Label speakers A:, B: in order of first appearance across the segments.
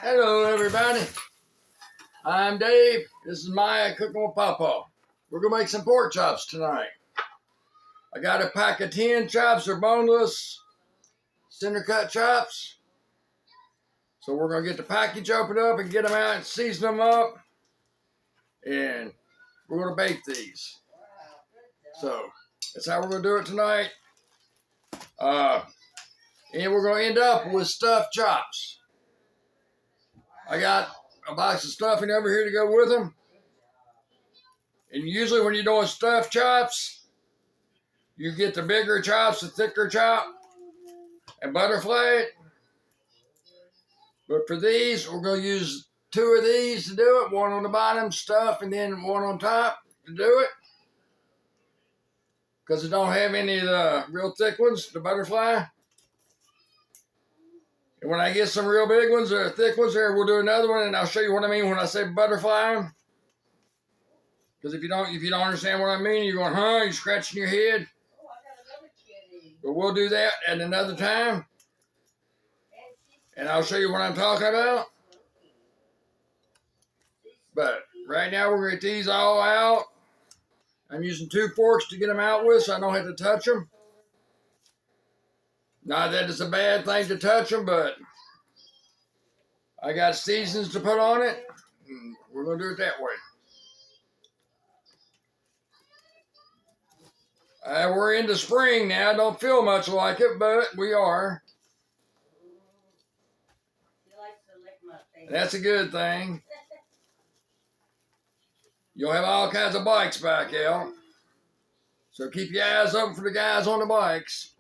A: Hello, everybody. I'm Dave. This is Maya cooking with Papa. We're gonna make some pork chops tonight. I got a pack of 10 chops. They're boneless, center cut chops. So we're gonna get the package opened up and get them out and season them up. And we're gonna bake these. So that's how we're gonna do it tonight. And we're gonna end up with stuffed chops. I got a box of stuffing over here to go with them. And usually when you're doing stuffed chops, you get the bigger chops, the thicker chop, and butterfly it. But for these, we're going to use 2 of these to do it. One on the bottom, stuff, and then one on top to do it. Because it don't have any of the real thick ones, the butterfly. And when I get some real big ones or thick ones there, we'll do another one, and I'll show you what I mean when I say butterfly. Because if you don't understand what I mean, you're going, huh? You're scratching your head. But we'll do that at another time. And I'll show you what I'm talking about. But right now we're going to get these all out. I'm using 2 forks to get them out with so I don't have to touch them. Not that it's a bad thing to touch them, but I got seasons to put on it. And we're going to do it that way. We're into spring now. Don't feel much like it, but we are. That's a good thing. You'll have all kinds of bikes back out. So keep your eyes open for the guys on the bikes.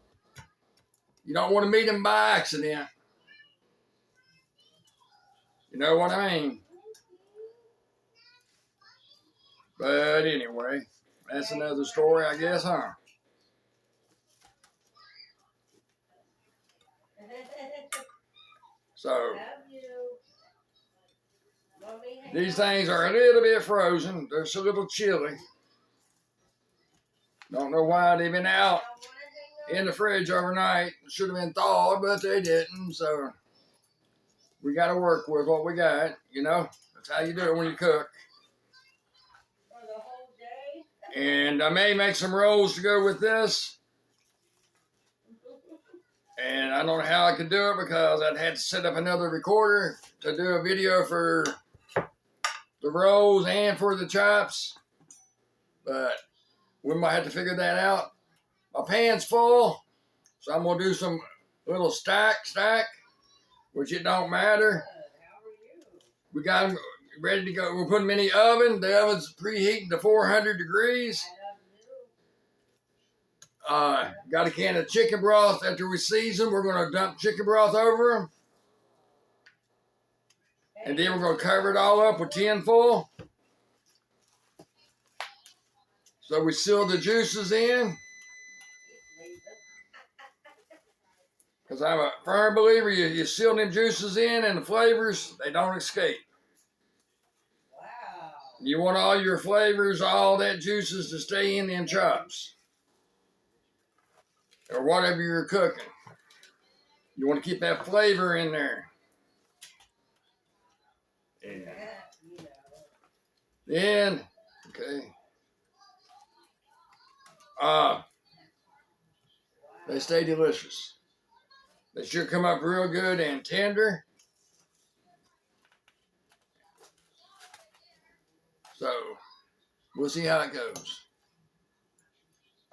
A: You don't want to meet them by accident. You know what I mean? But anyway, that's another story, I guess, huh? So, these things are a little bit frozen. They're just a little chilly. Don't know why they've been out in the fridge overnight. Should have been thawed, but they didn't. So, we got to work with what we got, you know. That's how you do it when you cook. And I may make some rolls to go with this. And I don't know how I could do it because I'd had to set up another recorder to do a video for the rolls and for the chops. But we might have to figure that out. My pan's full, so I'm going to do some little stack, which it don't matter. We got them ready to go. We're putting them in the oven. The oven's preheating to 400 degrees. Got a can of chicken broth. After we season, we're going to dump chicken broth over them. And then we're going to cover it all up with tin foil. So we seal the juices in. Because I'm a firm believer, you seal them juices in and the flavors, they don't escape. Wow. You want all your flavors, all that juices to stay in them chops. Or whatever you're cooking. You want to keep that flavor in there. And then, okay. They stay delicious. They sure come up real good and tender. So, we'll see how it goes.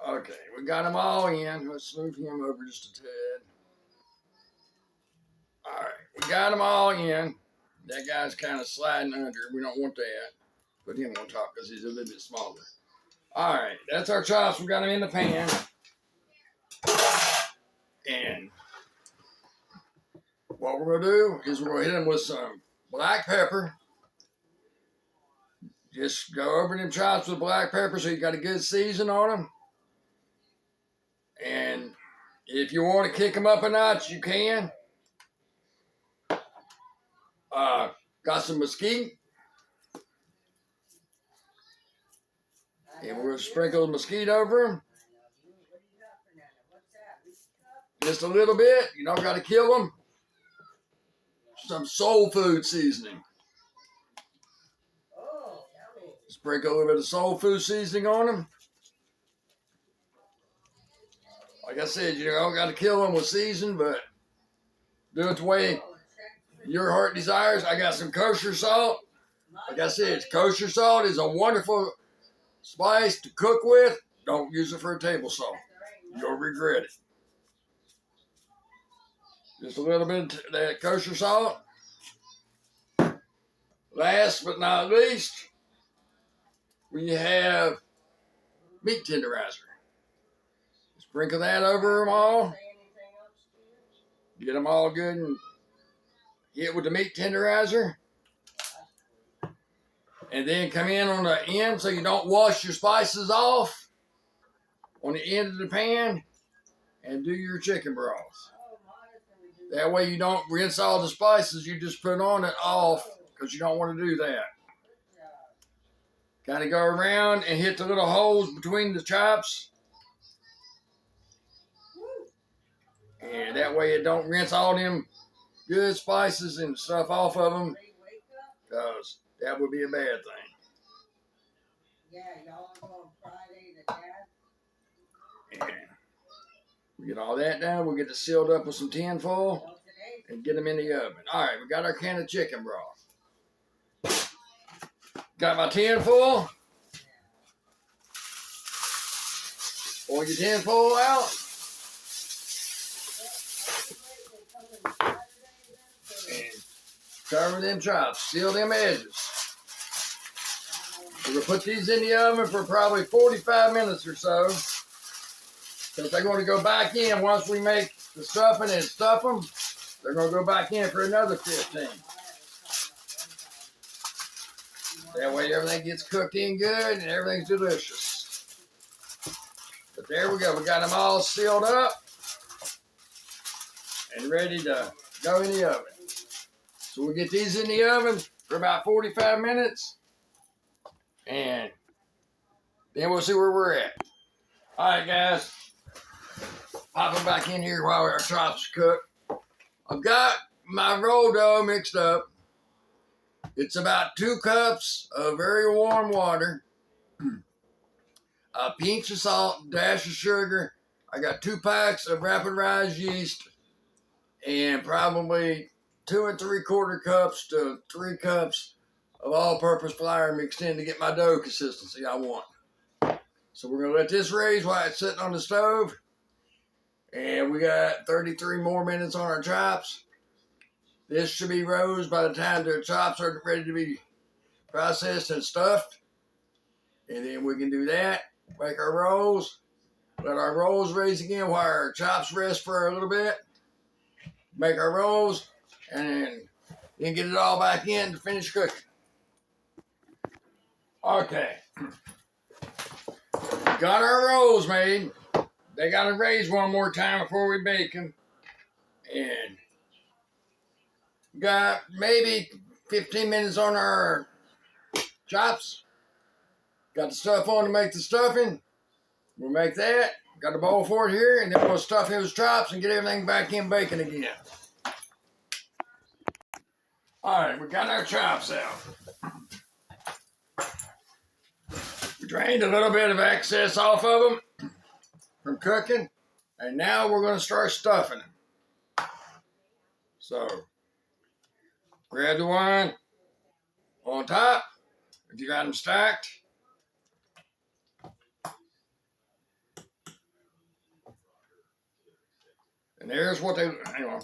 A: Okay, we got them all in. Let's move him over just a tad. All right, we got them all in. That guy's kind of sliding under. We don't want that. Put him on top because he's a little bit smaller. All right, that's our chops. We got them in the pan. And what we're going to do is we're going to hit them with some black pepper. Just go over them chops with black pepper so you got a good season on them. And if you want to kick them up a notch, you can. Got some mesquite. And we're going to sprinkle the mesquite over them. Just a little bit. You don't got to kill them. some soul food seasoning. Sprinkle a little bit of soul food seasoning on them. Like I said, you don't got to kill them with season, but do it the way your heart desires. I got some kosher salt. Like I said, kosher salt is a wonderful spice to cook with. Don't use it for a table salt. You'll regret it. Just a little bit of that kosher salt. Last but not least, we have meat tenderizer. Sprinkle that over them all. Get them all good and hit with the meat tenderizer. And then come in on the end so you don't wash your spices off on the end of the pan and do your chicken broth. That way you don't rinse all the spices you just put on it off because you don't want to do that. Kind of go around and hit the little holes between the chops. And that way it don't rinse all them good spices and stuff off of them, because that would be a bad thing.
B: Yeah, y'all are going Friday to Dad.
A: And we get all that done. We'll get it sealed up with some tin foil and get them in the oven. All right, we got our can of chicken broth. Got my tin foil. Pull your tin foil out. And cover them chops. Seal them edges. We're going to put these in the oven for probably 45 minutes or so. Because they're going to go back in once we make the stuffing and stuff them. They're going to go back in for another 15. That way everything gets cooked in good and everything's delicious. But there we go. We got them all sealed up and ready to go in the oven. So we'll get these in the oven for about 45 minutes. And then we'll see where we're at. All right, guys. Popping back in here while our chops cook. I've got my roll dough mixed up. It's about 2 cups of very warm water, a pinch of salt, dash of sugar. I got 2 packs of rapid rise yeast and probably 2 3/4 cups to 3 cups of all-purpose flour mixed in to get my dough consistency I want. So we're going to let this raise while it's sitting on the stove. And we got 33 more minutes on our chops. This should be rose by the time the chops are ready to be processed and stuffed. And then we can do that, make our rolls, let our rolls raise again while our chops rest for a little bit. Make our rolls, and then get it all back in to finish cooking. Okay. Got our rolls made. They got to raise one more time before we bake them. And got maybe 15 minutes on our chops. Got the stuff on to make the stuffing. We'll make that. Got the bowl for it here. And then we'll stuff those chops and get everything back in baking again. All right, we got our chops out. We drained a little bit of excess off of them from cooking. And now we're going to start stuffing them. So, grab the one on top, if you got them stacked. And there's what they, hang on.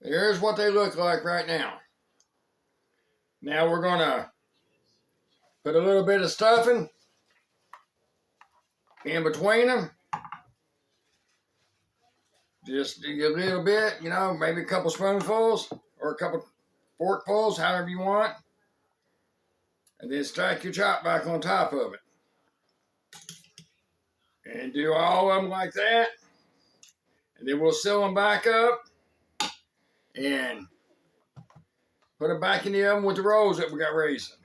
A: Here's what they look like right now. Now we're gonna put a little bit of stuffing in between them. Just a little bit, you know, maybe a couple spoonfuls or a couple forkfuls, however you want. And then stack your chop back on top of it. And do all of them like that. And then we'll seal them back up and put them back in the oven with the rolls that we got raising.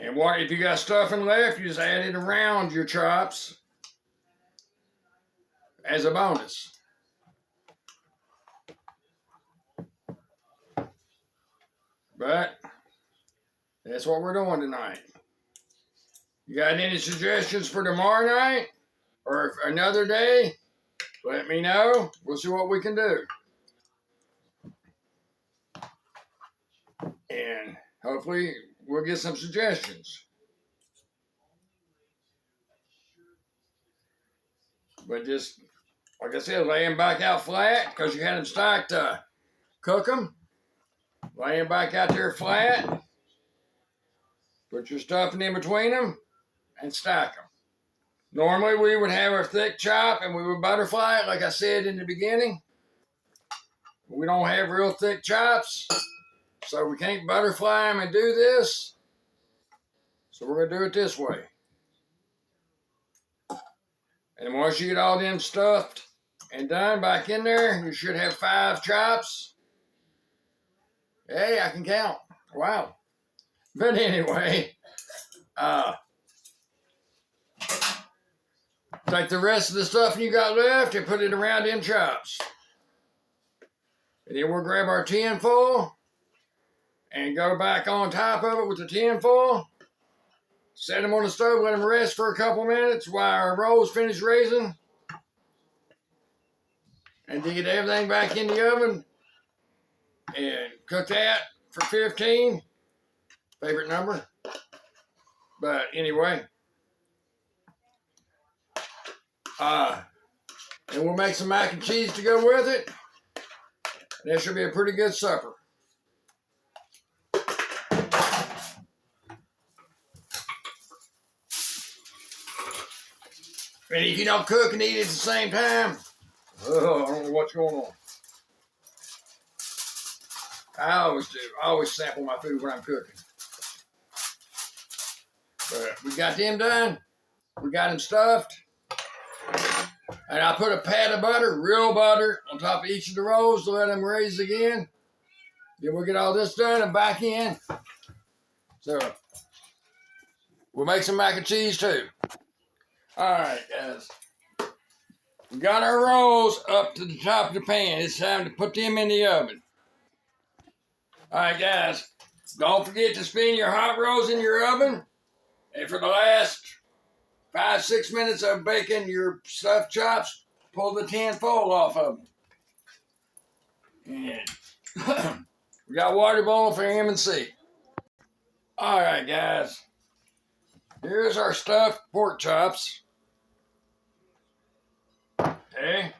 A: And what if you got stuffing left, you just add it around your chops as a bonus. But that's what we're doing tonight. You got any suggestions for tomorrow night or another day? Let me know. We'll see what we can do. And hopefully we'll get some suggestions. But just, like I said, lay them back out flat because you had them stacked to cook them. Lay them back out there flat. Put your stuffing in between them and stack them. Normally we would have our thick chop and we would butterfly it like I said in the beginning. We don't have real thick chops, so we can't butterfly them and do this. So we're going to do it this way. And once you get all them stuffed and done back in there, you should have 5 chops. Hey, I can count. Wow. But anyway, take the rest of the stuff you got left and put it around them chops. And then we'll grab our tin foil and go back on top of it with the tin foil. Set them on the stove, let them rest for a couple minutes while our rolls finish raising. And then get everything back in the oven and cook that for 15. Favorite number. But anyway. And we'll make some mac and cheese to go with it. That should be a pretty good supper. And if you don't cook and eat at the same time, I don't know what's going on. I always do. I always sample my food when I'm cooking. But we got them done. We got them stuffed. And I put a pat of butter, real butter, on top of each of the rolls to let them raise again. Then we'll get all this done and back in. So, we'll make some mac and cheese too. All right, guys. We got our rolls up to the top of the pan. It's time to put them in the oven. All right, guys. Don't forget to spin your hot rolls in your oven. And for the last 5-6 minutes of baking your stuffed chops, pull the tin foil off of them. And we got water boiling for M&C. All right, guys. Here's our stuffed pork chops. Okay.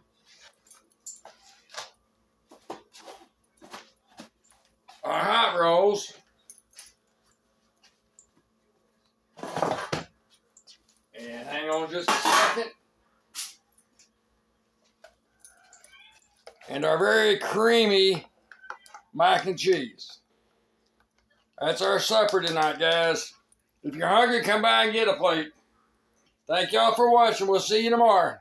A: Our hot rolls. And hang on just a second. And our very creamy mac and cheese. That's our supper tonight, guys. If you're hungry, come by and get a plate. Thank y'all for watching. We'll see you tomorrow.